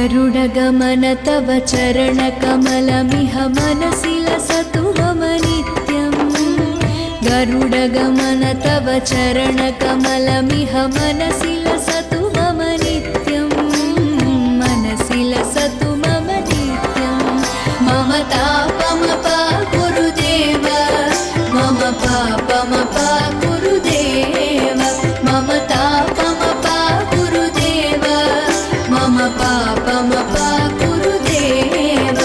गरुडगमन तव चरणकमलमिह मनसि लसतु मम नित्यम्। गरुडगमन तव चरणकमलमिह मनसि लसतु मम नित्यम्। मनसि लसतु मम नित्यम्। मम तापमपा गुरुदेव, मम पापमपा गुरुदेव, मम तापमपा गुरुदेव, मम पापमपा गुरुदेव।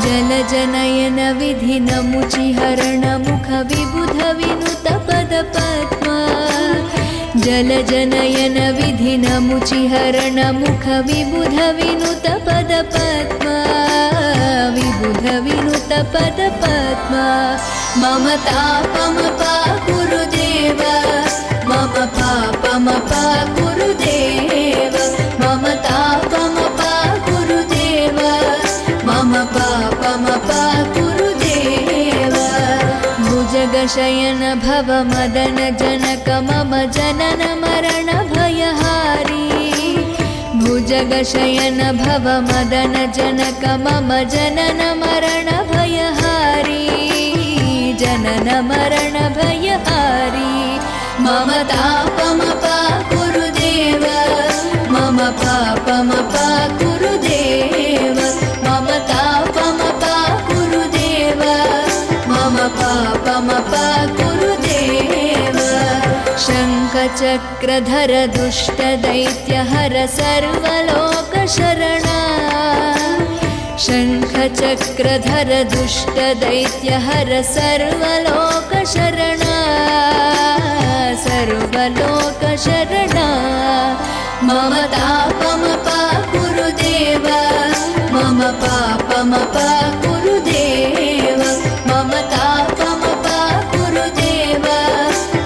जलजनयन विधिनमुचिहरण मुख विबुध विनुत पदपद्मा। जलजनयन विधिनमुचिहरण मुख विबुध विनुत पदपद्मा। विबुध विनुत पदपद्मा। मम तापमपा गुरुदेव, मम पापमपा गुरुदेव, मम तापमपा गुरुदेव, मम पापमपा गुरुदेव। भुजगशयन भव मदन जनक मम जनन मरण भयहारी। भुजगशयन भव मदन जनक मम जनन मरण भयहारी। जनन मरण भयहारी। मम तापमपा गुरुदेव, मम पापमपा गुरुदेव, मम तापमपा गुरुदेव, मम पापमपा गुरुदेव। शङ्खचक्रधर दुष्टदैत्यहर सर्वलोकशरणा। शङ्खचक्रधर दुष्टदैत्यहर सर्वलोकशरणा। सर्वलोकशरणा। मम तापमपा गुरुदेव, मम पापमपा गुरुदेव, मम तापमपा गुरुदेव,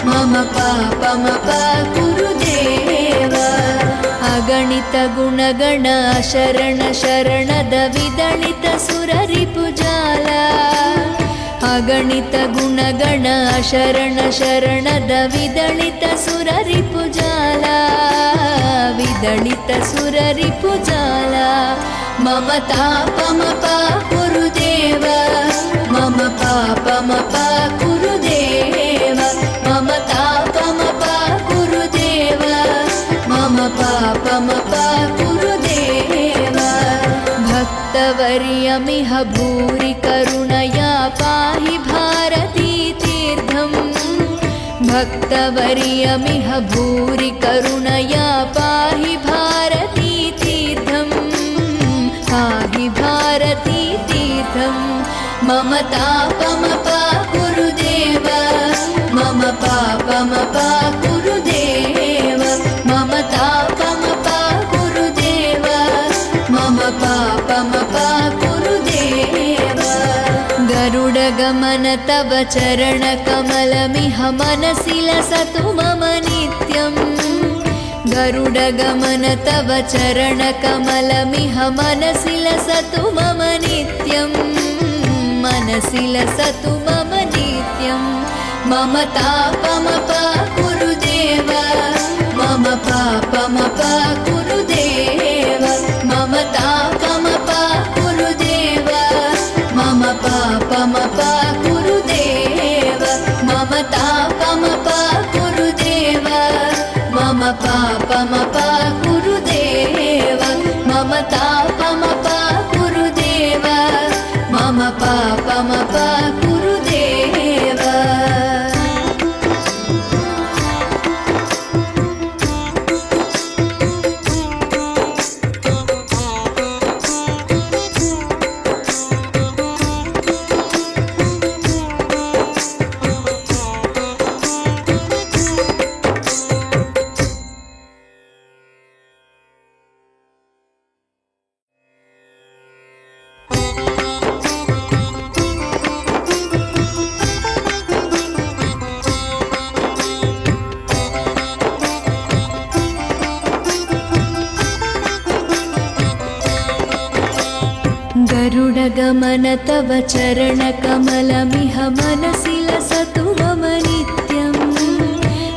मम पापमपा गुरुदेव। अगणित गुणगण शरण शरणद विदलित सुररिपुजाला। अगणित गुणगण शरण शरणद विदलित सुररिपुजाला। विदलित सुररिपुजाला। मम तापमपा गुरुदेव, मम पापमपा गुरुदेव, मम तापमपा गुरुदेव, मम पापमपा गुरुदेव। भक्तवर्यमिह भूरि करुणया पाहि भारती तीर्थम्। भक्तवर्यमिह भूरि करुणया पाहि भारती तीर्थम्। पाहि भारती तीर्थम्। मम तापमपा गुरुदेव, मम पापमपा गुरुदेव, मम तापमपा गुरुदेव, मम पापमपा गुरुदेव। गरुडगमन तव चरणकमलमिह मनसि लसतु मम नित्यम्। गरुडगमन तव चरणकमलमिह मनसि लसतु मम नित्यम्। मनसि लसतु मम नित्यम्। मम तापमपा गुरुदेव, मम पापमपा गुरुदेव, मम तापमपा गुरुदेव, मम पापमपा गुरुदेव, मम तापमपा गुरुदेव, मम पापमपा गुरुदेव, मम तापमपा गुरुदेव, मम पापमपा गुरुदेव। गरुडगमन तव चरणकमलमिह मनसि लसतु मम नित्यम्।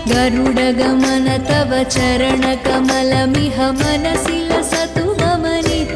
गरुडगमन तव चरणकमलमिह मनसि लसतु मम नित्यम्।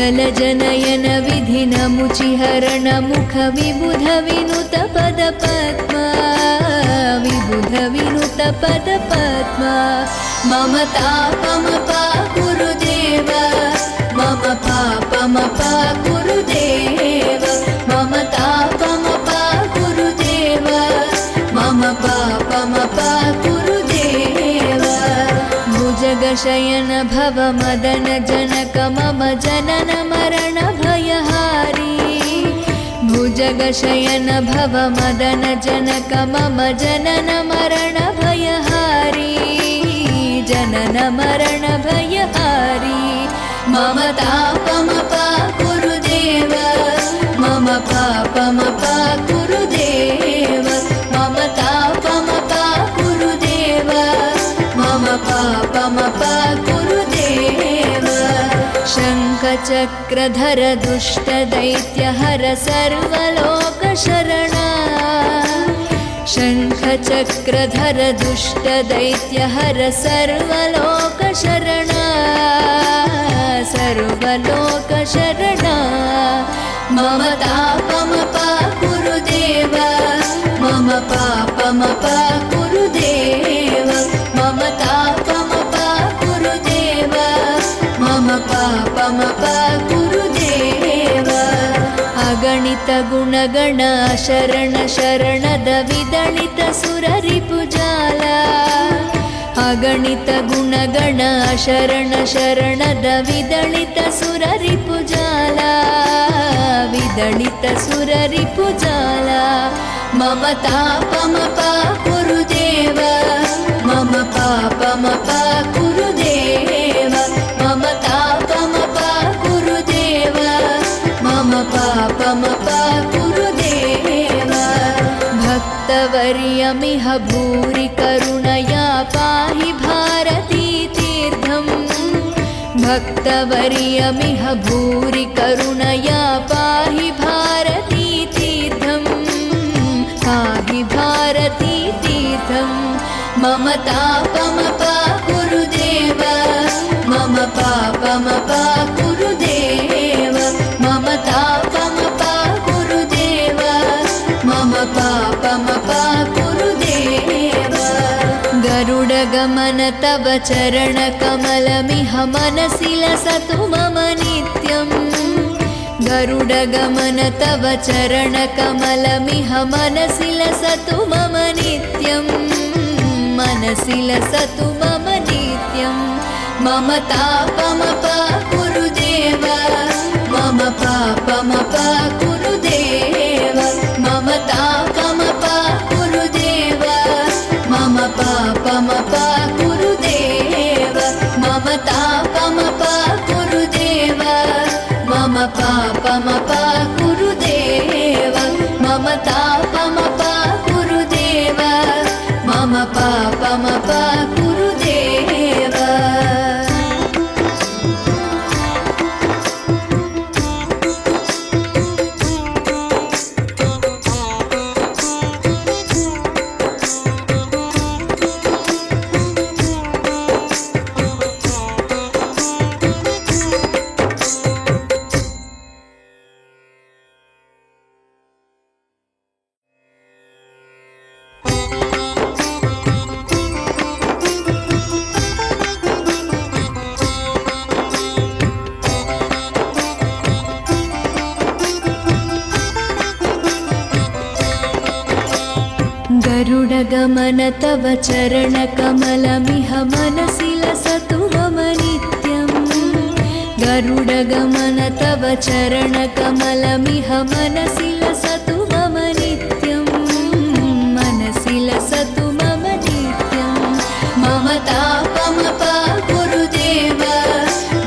जलजनयन विधिनमुचिहरण मुख विबुध विनुत पद पद्मा विबुध विनुत पद पद्मा मम तापमपा गुरुदेव मम पापमपा गुरुदेव मम तापमपा गुरुदेव मम पापमपा गुरुदेव भुजगशयन भव मदन जनक मम जनन मरण भयहारी भुजगशयन भव मदन जनक मम जनन मरण भयहारी जनन मरण भयहारी मम तापमपा गुरुदेव मम पापमपा गुरुदेव मम तापमपा गुरुदेव मम पापमपा गुरुदेव शङ्खचक्रधर दुष्टदैत्यहर सर्वलोकशरणा शङ्खचक्रधर दुष्टदैत्यहर सर्वलोकशरणा सर्वलोकशरणा मम तापमपा गुरुदेव मम पापमपा गुरुदेव मम तापमपा गुरुदेव मम पापमपा गुरुदेव अगणित गुणगण शरण शरणद विदलित सुररिपुजाला अगणित गुणगण शरण शरणद विदलित सुररिपुजाला विदलित सुररिपुजाला मम तापमपा गुरुदेव मम पापमपा गुरुदेव मम तापमपा गुरुदेव मम पापमपा गुरुदेव भक्तवर्यमिह भूरि करुणया पाहि भारती तीर्थम् भक्तवर्यमिह भूरि करुणया पाहि भारती तीर्थम् पाहि भारती तीर्थम् मम तापमपा गुरुदेव मम पापमपा गुरुदेव मम तापमपा गुरुदेव मम पापमपा गुरुदेव गरुडगमन तव चरणकमलमिह मनसि लसतु मम नित्यम् गरुडगमन तव चरणकमलमिह मनसि लसतु मम नित्यम् मनसि लसतु मम नित्यम् मम तापमपा गुरुदेव मम पापमपा गुरुदेव मम तापमपा गुरुदेव मम पापमपा गुरुदेव मम तापमपा गुरुदेव मम पापमपा गुरुदेव मम तापमपा गुरुदेव मम पापमपा गुरुदेव गरुडगमन तव चरणकमलमिह मनसि लसतु मम नित्यम् गरुडगमन तव चरणकमलमिह मनसि लसतु मम नित्यम् मनसि लसतु मम नित्यम् मम तापमपा गुरुदेव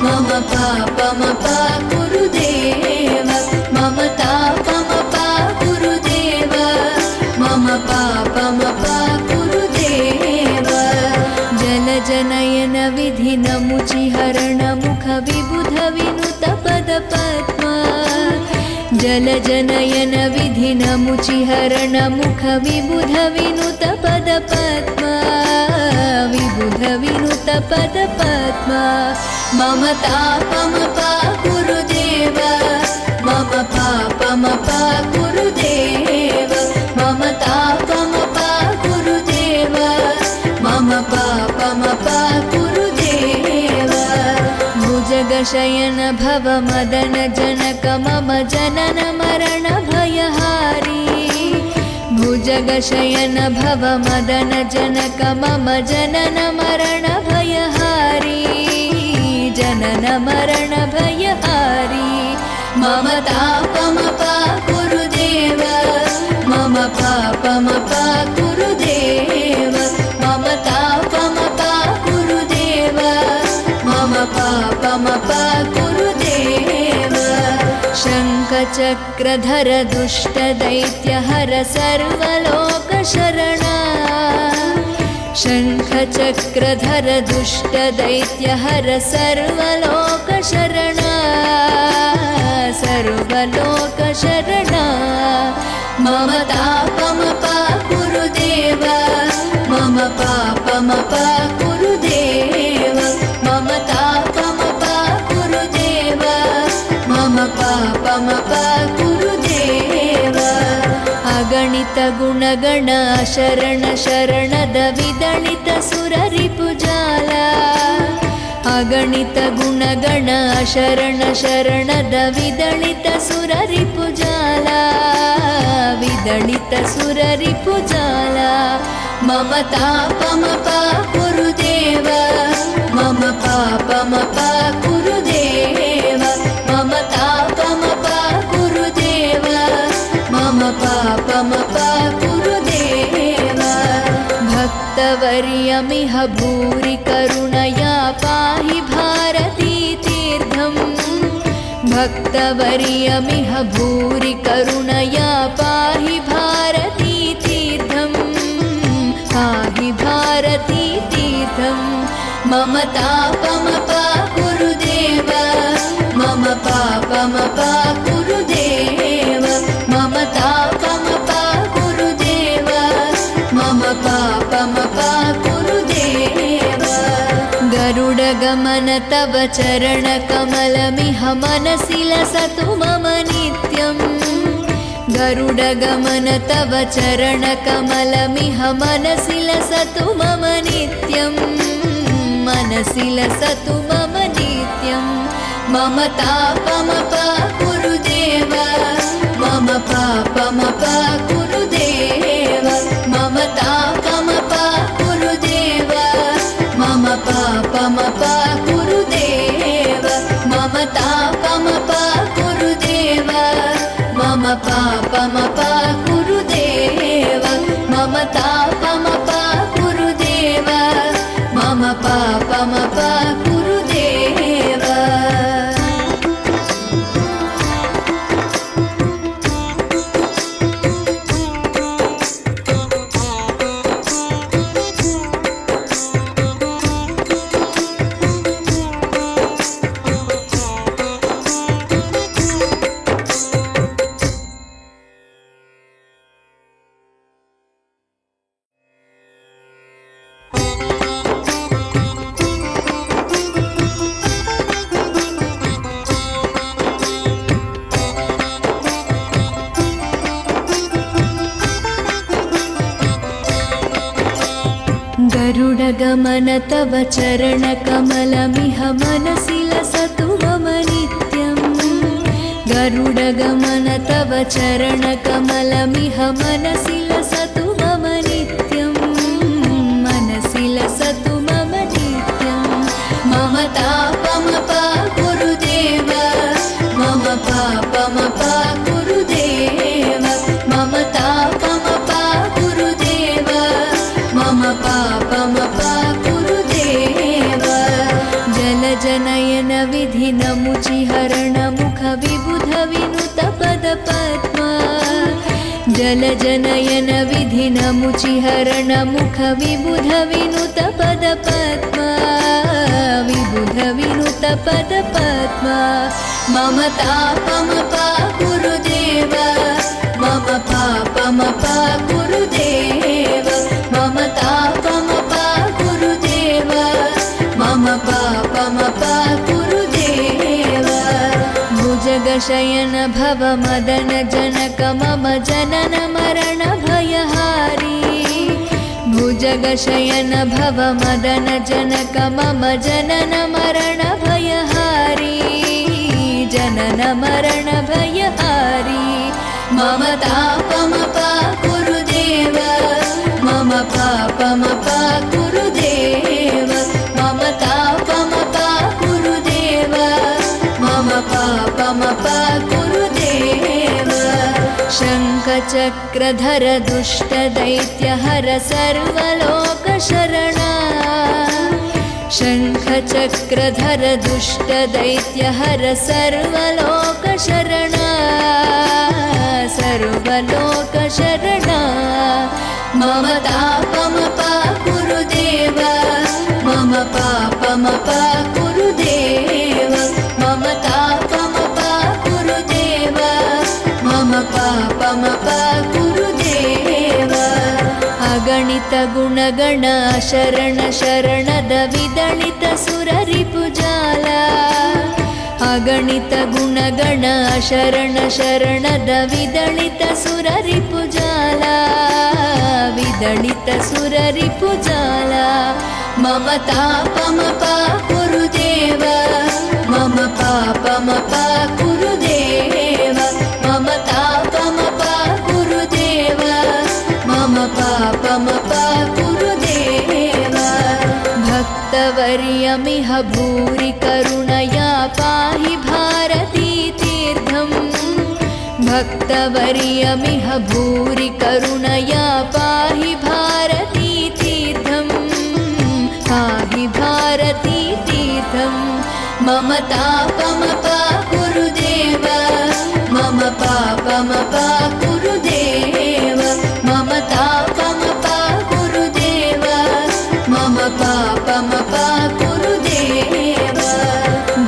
मम पापमपा गुरुदेव मम तापमपा गुरुदेव मम पापमपा गुरुदेव जलजनयन विधिनमुचिहरण मुख विबुध विनुत पद पद्मा जलजनयन विधिनमुचिहरण मुख विबुध विनुत पद पद्मा विबुध विनुत पद पद्मा मम तापमपा गुरुदेव गुरुदेव मम पापमपा गुरुदेव मम तापमपा गुरुदेव मम पापमपा गुरुदेव भुजगशयन भव मदन जनक मम जनन मरण भयहारी भुजगशयन भव मदन जनक मम जनन मरण भयहारी जनन मरण भयहारी मम तापमपा गुरुदेव मम पापमपा गुरुदेव मम तापमपा गुरुदेव मम पापमपा गुरुदेव शङ्खचक्रधर दुष्टदैत्यहर सर्वलोकशरणा शङ्खचक्रधर दुष्टदैत्यहर सर्वलोकशरणा सर्वलोकशरणा मम तापमपा गुरुदेव मम पापमपा गुरुदेव मम तापमपा गुरुदेव मम पापमपा गुरुदेव अगणित गुणगण शरण शरणद विदणित सुररिपुजाला अगणित गुणगण शरण शरणद विदणित सुररिपुजाला विदणित सुररिपुजाला मम तापमपा गुरुदेव मम पापमपा गुरुदेव मम तापमपा गुरुदेव मम पापमपा गुरुदेव भक्तवर्यमिह भूरि करुणया पाहि भारती तीर्थम् भक्तवर्यमिह भूरि करुणया पाहि भारती तीर्थम् पाहि भारती तीर्थम् मम तापमपा गुरुदेव मम पापमपा गुरुदेव मम तापमपा गुरुदेव मम पापमपा गुरुदेव गरुडगमन तव चरणकमलमिह मनसि लसतु मम नित्यम् गरुडगमन तव चरणकमलमिह मनसि लसतु मम नित्यम् मनसि लसतु मम नित्यम् मम तापमपा गुरुदेव मम पापमपा गुरुदेव मम तापमपा गुरुदेव मम पापमपा गुरुदेव मम तापमपा गुरुदेव मम पापमपा गुरुदेव मम तापमपा गुरुदेव मम पापमपा गुरुदेव गरुडगमन तव चरणकमलमिह मनसि लसतु मम नित्यम् गरुडगमन तव चरणकमलमिह मनसि लसतु मम नित्यम् मनसि लसतु मम नित्यम् मम तापमपा गुरुदेव मम पापमपा गुरुदेव मम तापमपा गुरुदेव मम पापमपा गुरुदेव जलजनयन विधिनमुचिहरण मुख विबुध विनुत पदपद्मा जलजनयन विधिनमुचिहरण मुख विबुध विनुत पदपद्मा विबुध विनुत पदपद्मा मम तापमपा गुरुदेव मम पापमपा गुरुदेव मम तापमपा गुरुदेव मम पापमपा गुरुदेव भुज भुजगशयन भव मदन जनक मम जनन मरण भयहारी भुजगशयन भव मदन जनक मम जनन मरण भयहारी जनन मरण भयहारी मम तापमपाकुरु देव मम पापमपाकुरु देव मम तापमपाकुरु देव मम पापमपाकुरु देव शङ्खचक्रधर दुष्टदैत्यहर सर्वलोकशरणा शङ्खचक्रधर दुष्टदैत्यहर सर्वलोकशरणा सर्वलोकशरणा मम तापमपाकुरु देव मम पापमपाकुरु देव मम तापमपाकुरु देव मम पापमपाकुरु देव अगणित गुणगण शरण शरणद विदलित सुररिपुजाला अगणित गुणगण शरण शरणद विदलित सुररिपुजाला विदलित सुररिपुजाला मम तापमपाकुरु देव मम पापमपाकुरु देव मम तापमपाकुरु देव मम पापमपाकुरु देव भक्तवर्यमिह भूरि करुणया पाहि भारती तीर्थम् भक्तवर्यमिह भूरि करुणया पाहि भारती तीर्थम् पाहि भारती तीर्थम् मम तापमपाकुरु देव मम पापमपाकुरु देव मम तापमपाकुरु देव मम पापमपाकुरु देव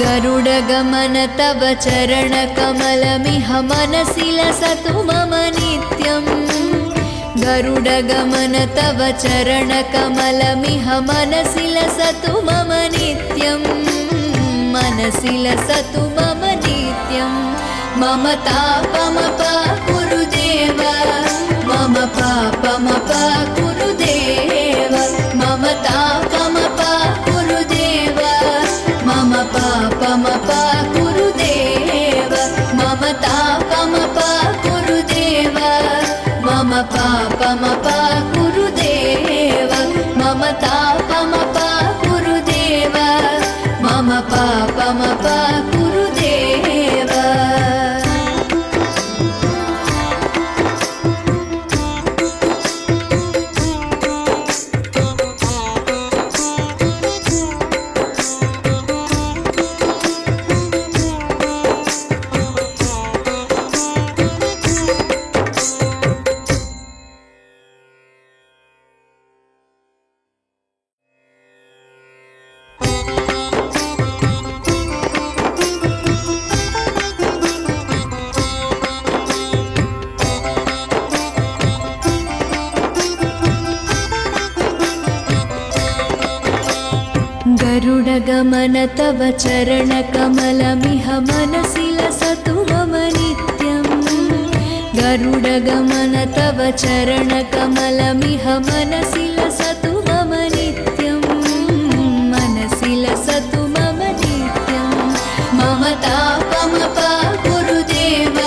गरुडगमन तव चरणकमलमिह मनसि लसतु मम नित्यम् गरुडगमन तव चरणकमलमिह मनसि लसतु मम नित्यम् मनसि लसतु मम नित्यम् मम तापमपाकुरु देव मम पापमपाकुरु देव मम तापमपाकुरु देव मम पापमपाकुरु देव मम तापमपाकुरु देव मम पापमपाकुरु देव मम तापमपाकुरु देव मम पापमपाकुरु देव गरुडगमन तव चरणकमलमिह मनसि लसतु मम नित्यम् गरुडगमन तव चरणकमलमिह मनसि लसतु मम नित्यम् मनसि लसतु मम नित्यम् मम तापमपाकुरु देव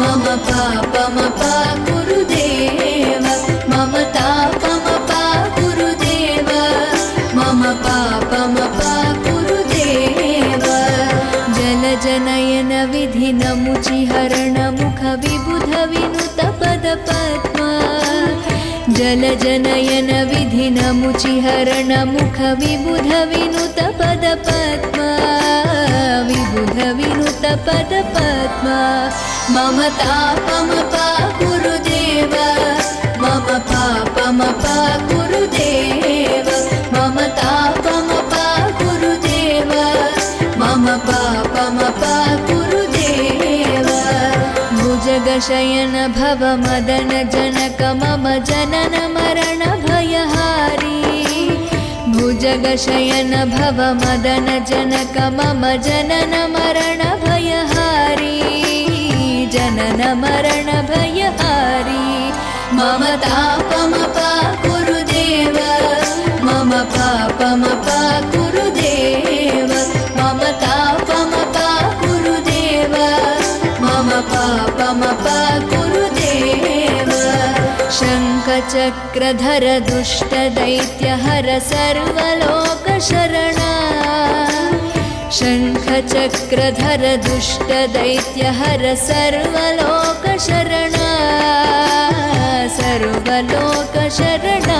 मम पापमपाकुरु देव मम तापमपाकुरु देव मम पापमपाकुरु देव जलजनयन विधिनमुचिहरण मुख विबुध विनुत पदपद्मा जलजनयन विधिनमुचिहरण मुख विबुध विनुत पदपद्मा विबुध विनुत पदपद्मा मम तापमपाकुरु देव मम पापमपाकुरु देव मम तापमपाकुरु देव मम पापमपाकुरु देव भुजगशयन भव मदन जनक मम जनन मरण भयहारी भुजगशयन भव मदन जनक मम जनन मरण भयहारी मरणभयहारी मम तापमपा गुरुदेव मम पापमपा गुरुदेव मम तापमपा गुरुदेव मम पापमपा गुरुदेव शङ्खचक्रधर दुष्टदैत्यहर सर्वलोकशरणा शङ्खचक्रधर दुष्टदैत्यहर सर्वलोकशरणा सर्वलोकशरणा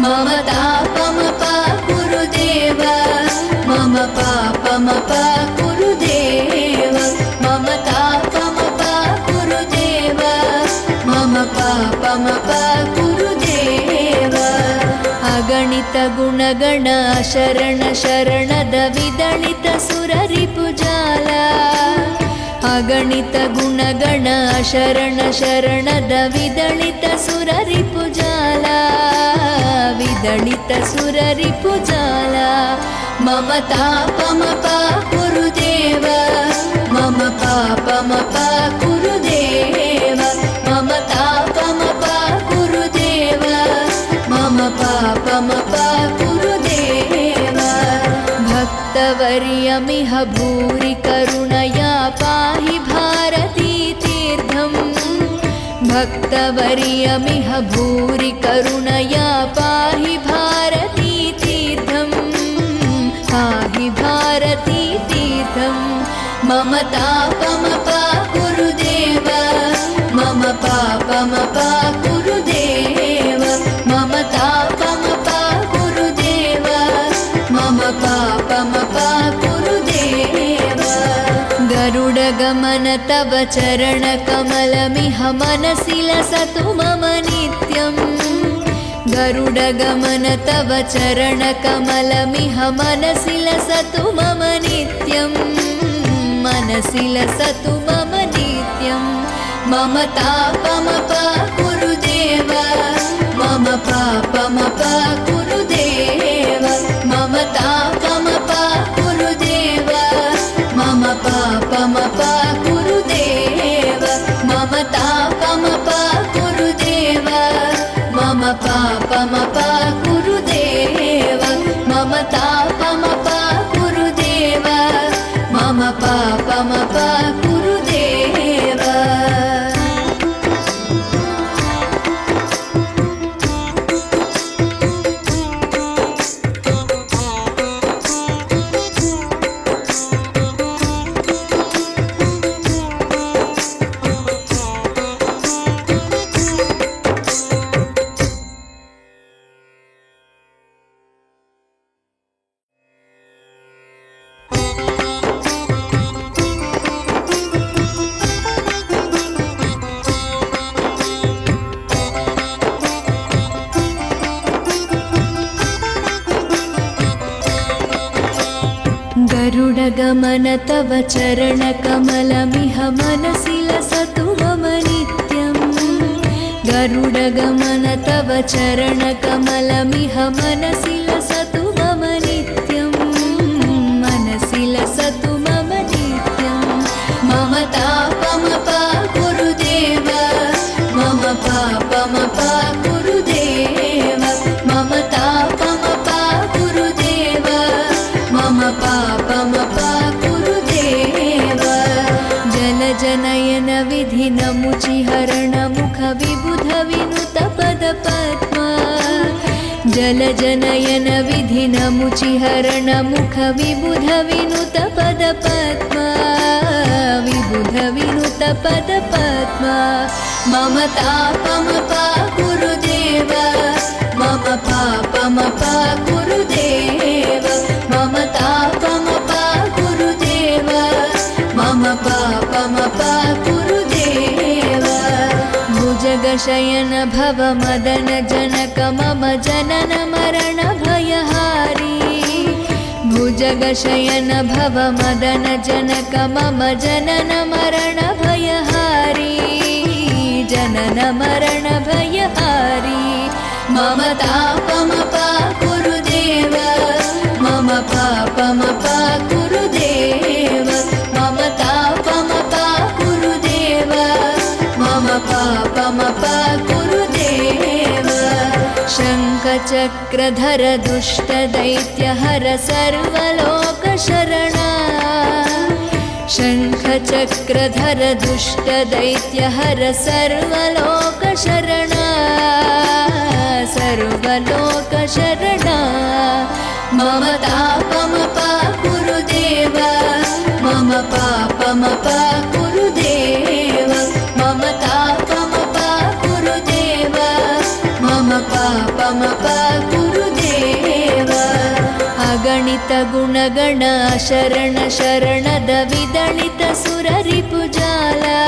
मम तापमपा गुरुदेव मम पापमपा गुरुदेव मम तापमपा गुरुदेव मम पापमपा गुरुदेव अगणित गुणगण शरण शरणद विदलित सुररिपुजाला अगणित गुणगण शरण शरणद विदलित सुररिपुजाला विदलित सुररिपुजाला मम तापमपा गुरुदेव मम पापमपा गुरुदेव मम तापमपा गुरुदेव मम पापमपा गुरुदेव भक्तवर्यमिह भूरि करुणया पाहि भारती तीर्थम् भक्तवर्यमिह भूरि करुणया पाहि भारती तीर्थम् पाहि भारती तीर्थम् मम तापमपा गुरुदेव मम पापमपा गुरुदेव मम तापमपा गुरुदेव मम पापमपा गुरुदेव गरुडगमन तव चरणकमलमिह मनसि लसतु मम नित्यम् गरुडगमन तव चरणकमलमिह मनसि लसतु मम नित्यम् मनसि लसतु मम नित्यम् मम तापमपा गुरुदेव मम पापमपा गुरुदेव मम तापमपा गुरुदेव मम पापमपा गुरुदेव मम तापमपा गुरुदेव मम पापमपा गुरुदेव मम तापमपा गुरुदेव मम पापमपा गुरुदेव गरुडगमन तव चरणकमलमिह मनसि लसतु मम नित्यम् गरुडगमन तव चरणकमलमिह मनसि लसतु मम नित्यम् मनसि लसतु मम नित्यम् मम तापमपा गुरुदेव मम पापमपा गुरुदेव मम तापमपा गुरुदेव मम पापमपा गुरुदेव जलजनयन विधिनमुचिहरण मुख विबुध विनुत पदपद्मा जलजनयन विधिनमुचिहरण मुख विबुध विनुत पदपद्मा विबुध विनुत पदपद्मा मम तापमपा गुरुदेव मम पापमपा गुरुदेव मम तापमपा गुरुदेव मम पापमपा गुरुदेव भुजगशयन भव मदन जनक मम जनन मरण भयहारी भुजगशयन भव मदन जनक मम जनन मरण भयहारी जनन मरण भयहारी मम तापमपा गुरुदेव मम पापमपा गुरुदेव मम तापमपा गुरुदेव शङ्खचक्रधर दुष्टदैत्यहर सर्वलोकशरणा शङ्खचक्रधर दुष्टदैत्यहर सर्वलोकशरणा सर्वलोकशरणा मम तापमपाकुरु देव मम पापमपाकुरु देव मम तापमपाकुरु देव मम पापमपाकुरु देव अगणित गुणगण शरण शरणद विदलित सुररिपुजाला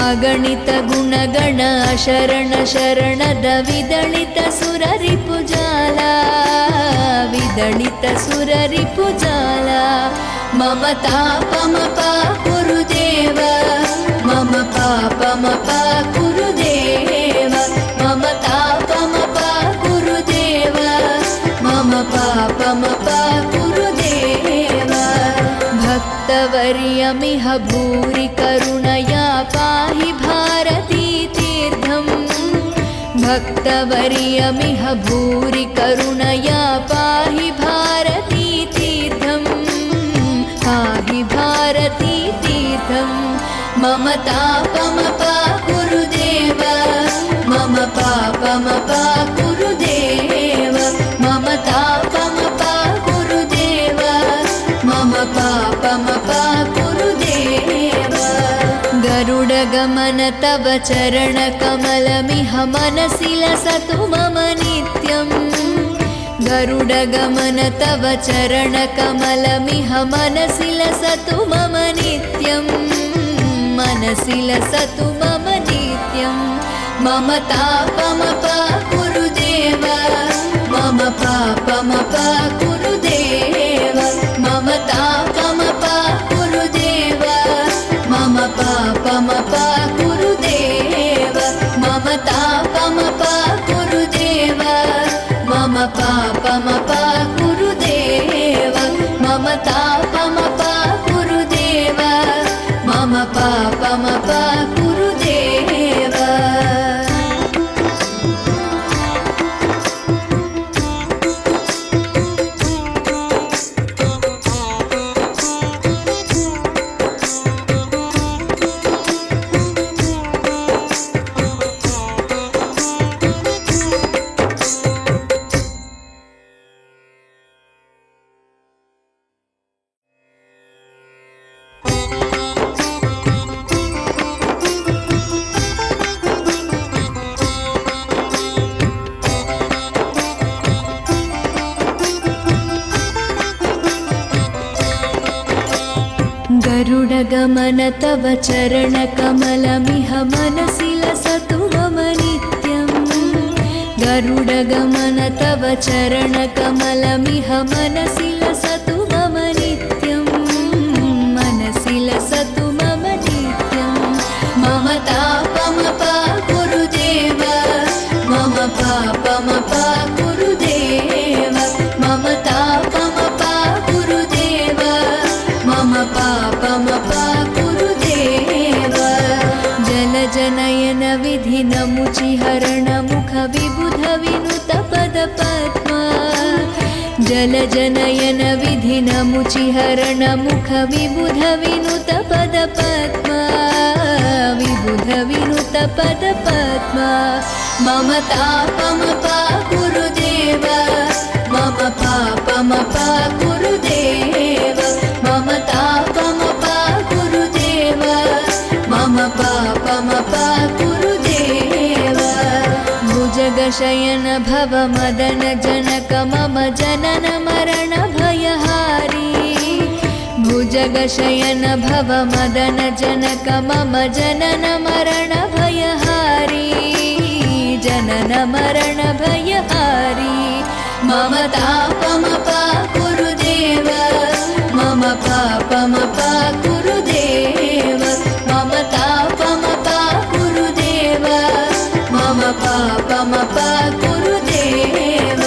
अगणित गुणगण शरण शरणद विदलित सुररिपुजाला विदलित सुररिपुजाला मम तापमपाकुरु देव मम पापमपाकुरु देव मम तापमपाकुरु देव मम पापमपाकुरु देव भक्तवर्यमिह भूरि करुणया पाहि भारती तीर्थम् भक्तवर्यमिह भूरि करुणया पाहि भारती तीर्थम् पाहि भारती तीर्थम् मम तापमपाकुरु देव मम पापमपाकुरु देव मम तापमपाकुरु देव मम पापमपाकुरु देव गरुडगमन तव चरणकमलमिह मनसि लसतु मम नित्यम् गरुडगमन तव चरणकमलमिह मनसि लसतु मम नित्यम् मनसि लसतु मम नित्यम् मम तापमपाकुरु देव मम पापमपाकुरु देव मम तापमपाकुरु देव मम पापमपाकुरु देव मम तापमपाकुरु देव मम पापमपाकुरु देव मम तापमपाकुरु देव मम पापमपाकुरु देव गरुडगमन तव चरणकमलमिह मनसि लसतु मम नित्यम् गरुडगमन तव चरणकमलमिह मनसि लसतु मम नित्यम् मनसि लसतु मम नित्यम् मम तापमपाकुरु देव मम पापमपाकुरु देव मम तापमपाकुरु देव मम पापमपाकुरु देव जलजनयन विधिनमुचिहरण मुख विबुध विनुत पदपद्मा जलजनयन विधिनमुचिहरण मुख विबुध विनुत पदपद्मा विबुध विनुत पदपद्मा मम तापमपाकुरु देव मम पापमपाकुरु देव मम तापमपाकुरु देव मम पापमपाकुरु देव भुजगशयन भव मदन जनक मम जनन मरण भयहारी भुजगशयन भव मदन जनक मम जनन मरण भयहारी जनन मरण भयहारी मम तापमपाकुरु देव मम पापमपाकुरु देव मम तापमपाकुरु देव मम पापमपाकुरु देव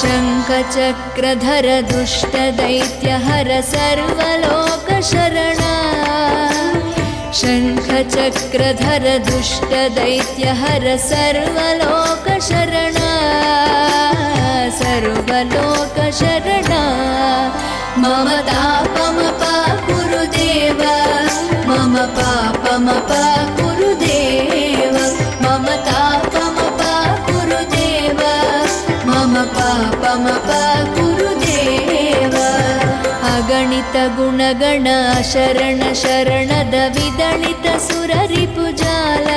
शङ्खचक्रधर दुष्टदैत्यहर सर्वलोकशरणा शङ्खचक्रधर दुष्टदैत्यहर सर्वलोकशरणा सर्वलोकशरणा मम तापमपा गुरुदेव मम पापमपा गुरुदेव मम तापमपा गुरुदेव मम पापमपा गुरुदेव अगणित गुणगण शरण शरणद विदलित सुररिपुजाल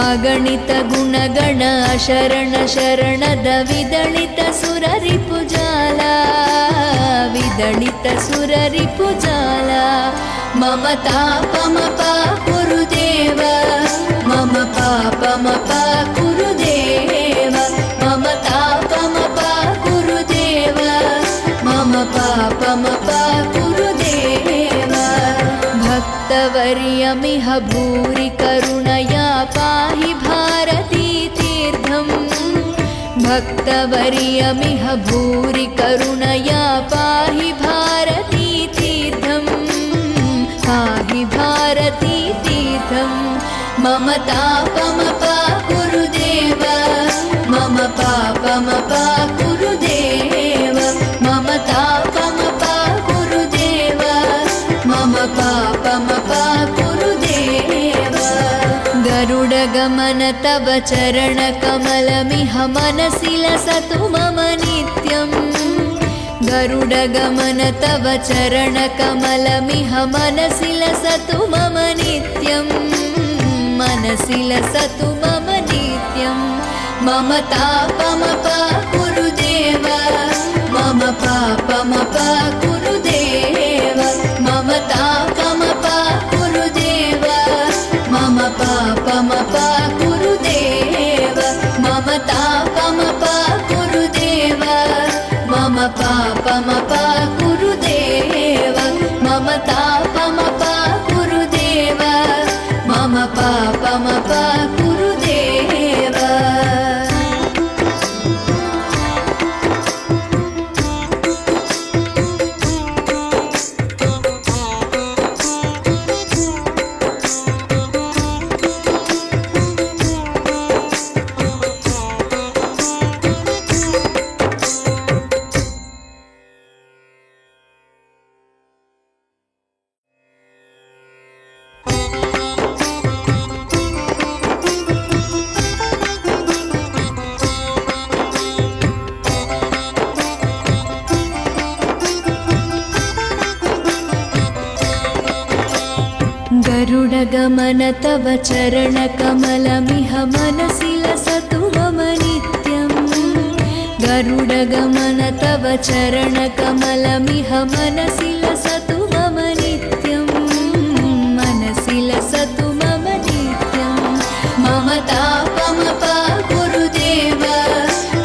अगणित गुणगण शरण शरणद विदलित सुररिपुजाल विदलित सुररिपुजाल मम तापमपा गुरुदेव मम पापमपा गुरुदेव मम तापमपा गुरुदेव मम पापमपा गुरुदेव भक्तवर्यमिह भूरि करुणया पाहि भारती तीर्थम् भक्तवर्यमिह भूरि करुणया पाहि भारती तीर्थम् पाहि भारती तीर्थम् मम तापमपा गुरुदेव मम पापमपा गुरुदेव मम तापमपा गुरुदेव मम पापमपा गुरुदेव गरुडगमन तव चरणकमलमिह मनसि लसतु मम नित्यम् गरुडगमन तव चरणकमलमिह मनसि लसतु मम नित्यम् मनसि लसतु मम नित्यम् मम तापमपा गुरुदेव मम पापमपा गुरुदेव मम तापमपा गुरुदेव मम पापमपा गुरुदेव मम तापमपा गुरुदेव मम पापमपा गुरुदेव मम तापमपा गुरुदेव मम पापमपा गुरुदेव गरुडगमन तव चरणकमलमिह मनसि लसतु मम नित्यम् गरुडगमन तव चरणकमलमिह मनसि लसतु मम नित्यम् मनसि लसतु मम नित्यम् मम तापमपा गुरुदेव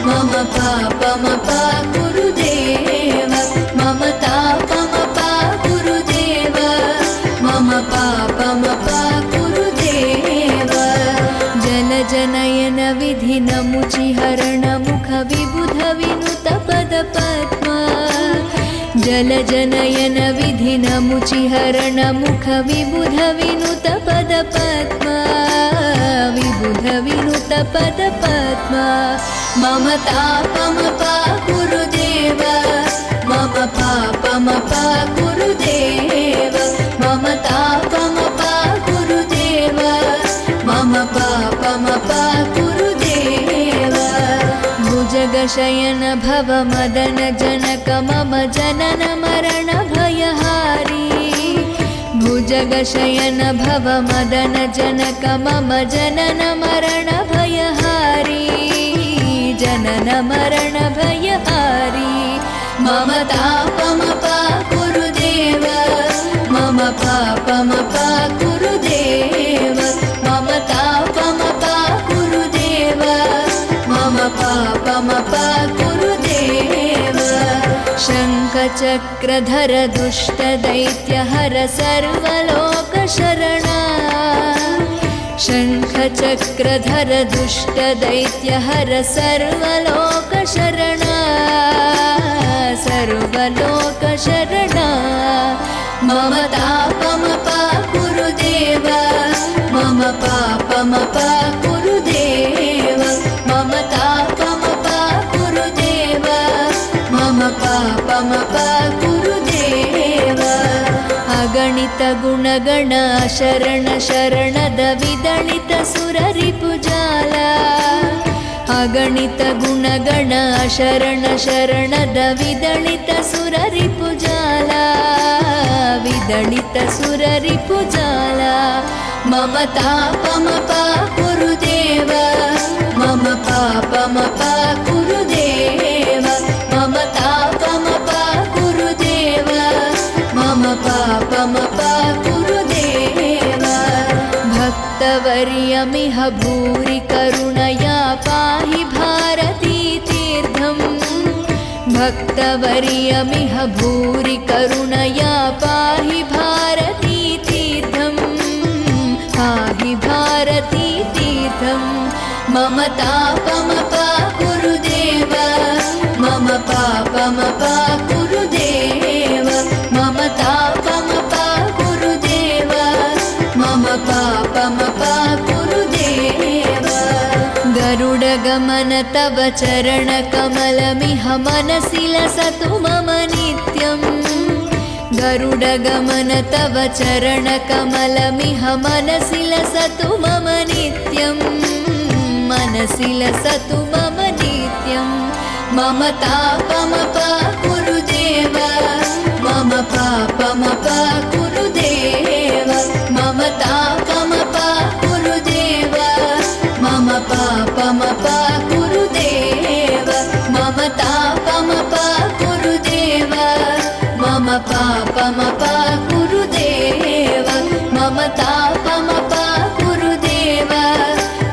मम पापमपा गुरुदेव मम तापमपा गुरुदेव मम पापमपा गुरुदेव जलजनयन विधिनमुचिहरण मुख विबुध विनुत पदपद्मा जलजनयन विधिनमुचिहरण मुख विबुध विनुत पदपद्मा विबुध विनुत पदपद्मा मम तापमपा गुरुदेव मम पापमपा गुरुदेव मम तापमपा गुरुदेव मम पापमपा गुरुदेव भुजगशयन भव मदन जनक मम जनन मरण भयहारी भुजगशयन भव मदन जनक मम जनन मरण भयहारी जनन मरण भयहारी मम तापमपा गुरुदेव मम पापमपा गुरुदेव मम तापमपा गुरुदेव मम पापमपा गुरुदेव शङ्खचक्रधर दुष्टदैत्यहर सर्वलोकशरणा शङ्खचक्रधर दुष्टदैत्यहर सर्वलोकशरणा सर्वलोकशरणा मम तापमपा गुरुदेव मम पापमपा गुरुदेव मम तापमपा गुरुदेव गुणगण शरण शरणद विदलित सुररिपुजाल अगणित गुणगण शरण शरणद विदलित सुररिपुजाल विदलित सुररिपुजाल मम तापमपा गुरुदेव मम पापमपा गुरुदेव मम तापमपा गुरुदेव मम पापमपा गुरुदेव भक्तवर्यमिह भूरि करुणया पाहि भारती तीर्थम् भक्तवर्यमिह भूरि करुणया पाहि भारती तीर्थम् पाहि भारती तीर्थम् मम तापमपा गुरुदेव मम पापमपा गुरुदेव मम तापमपा गुरुदेव मम पापमपा गुरुदेव गरुडगमन तव चरणकमलमिह मनसि लसतु मम नित्यम् गरुडगमन तव चरणकमलमिह मनसि लसतु मम नित्यम् मनसि लसतु मम नित्यम् मम तापमपा गुरुदेव मम पापमपा गुरुदेव मम तापमपा गुरुदेव मम पापमपा गुरुदेव मम तापमपा गुरुदेव मम पापमपा गुरुदेव मम तापमपा गुरुदेव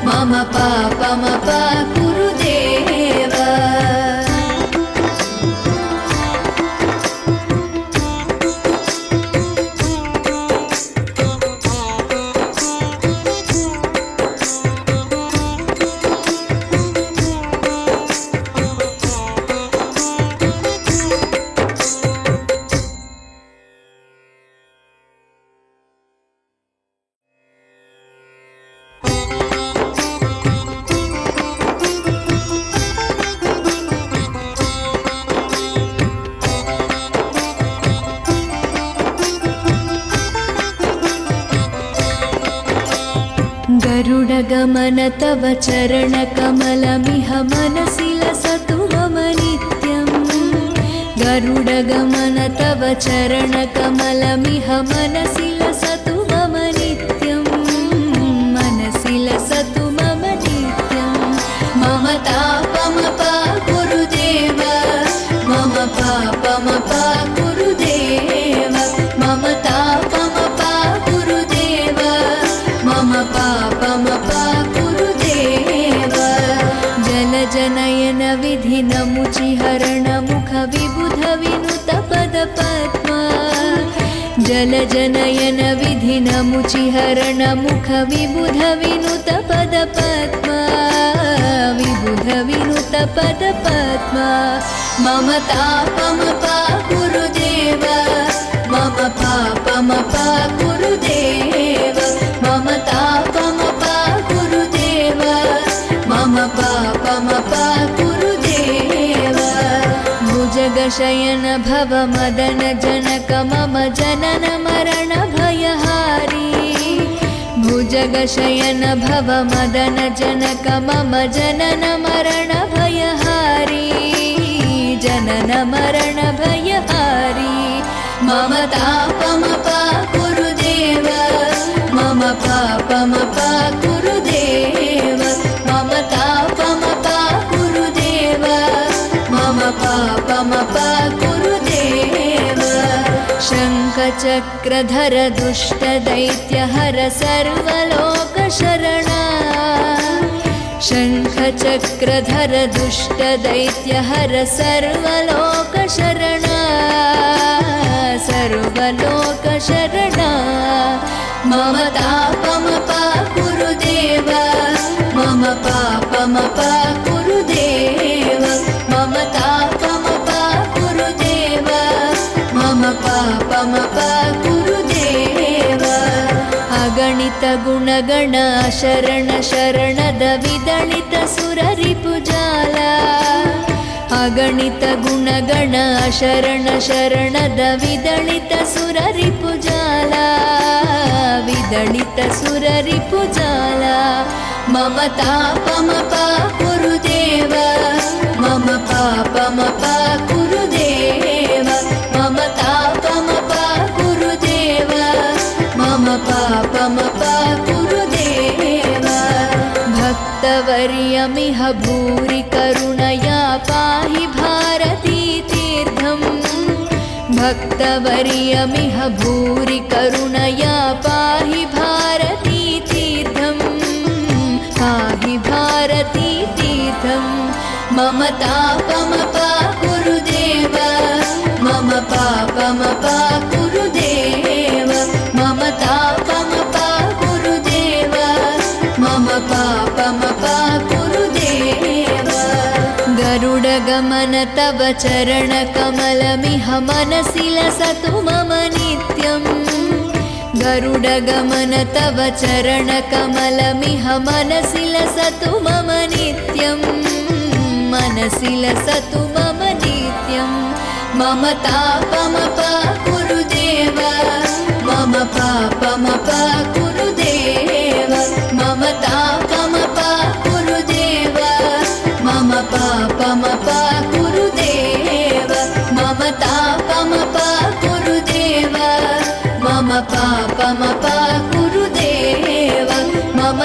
मम पापमपा गुरुदेव गरुडगमन तव चरणकमलमिह मनसि लसतु मम नित्यम् गरुडगमन तव चरणकमलमिह मनसि लसतु मम नित्यम् मनसि लसतु मम नित्यम् मम तापमपा गुरुदेव मम पापमपा गुरुदेव मम तापमपा गुरुदेव मम पापमपा गुरुदेव जलजनयन विधिनमुचिहरण मुख विबुध विनुत पदपद्मा जलजनयन विधिनमुचिहरण मुख विबुध विनुत पदपद्मा विबुध विनुत पदपद्मा मम तापमपा गुरुदेव मम पापमपा गुरुदेव मम तापमपा गुरुदेव मम पापमपा गुरुदेव भुजगशयन भव मदन जनक मम जनन मरण भयहारी भुजगशयन भव मदन जनक मम जनन मरण भयहारी जनन मरण भयहारी मम तापमपा गुरुदेव मम पापमपा गुरुदेव मम तापमपा गुरुदेव मम पापमपा गुरुदेव शङ्खचक्रधर दुष्टदैत्यहर सर्वलोकशरणा शङ्खचक्रधर दुष्टदैत्यहर सर्वलोकशरणा सर्वलोकशरणा मम तापमपा गुरुदेव मम पापमपा गुरुदेव मम तापमपा गुरुदेव मम पापमपा गुरुदेव अगणित गुणगण शरण शरणद विदलित सुररिपुजाल अगणित गुणगण शरण शरणद विदलित सुररिपुजाल दलितसुररिपुजाला मम तापमपा कुरुदेव मम पापमपा कुरुदेव मम तापमपा कुरुदेव मम पापमपा कुरुदेव भक्तवर्यमिह भूरि करुणया पाहि भारती तीर्थम् भक्तवर्यमिह भूरि करुणया पाहि भारती तीर्थम् पाहि भारती तीर्थम् मम तापमपा कुरुदेव मम पापमपा कुरुदेव मम तापमपा कुरुदेव मम पापमपा कुरुदेव गरुडगमन तव चरणकमलमिह मनसि लसतु मम नित्यम् गरुडगमन तव चरणकमलमिह मनसि लसतु मम नित्यम् मनसि लसतु मम नित्यम् मम तापमपा कुरुदेव मम पापमपा कुरुदेव मम तापमपा कुरुदेव मम पापमपा कुरुदेव मम तापमपा कुरुदेव मम पापमपा कुरुदेव मम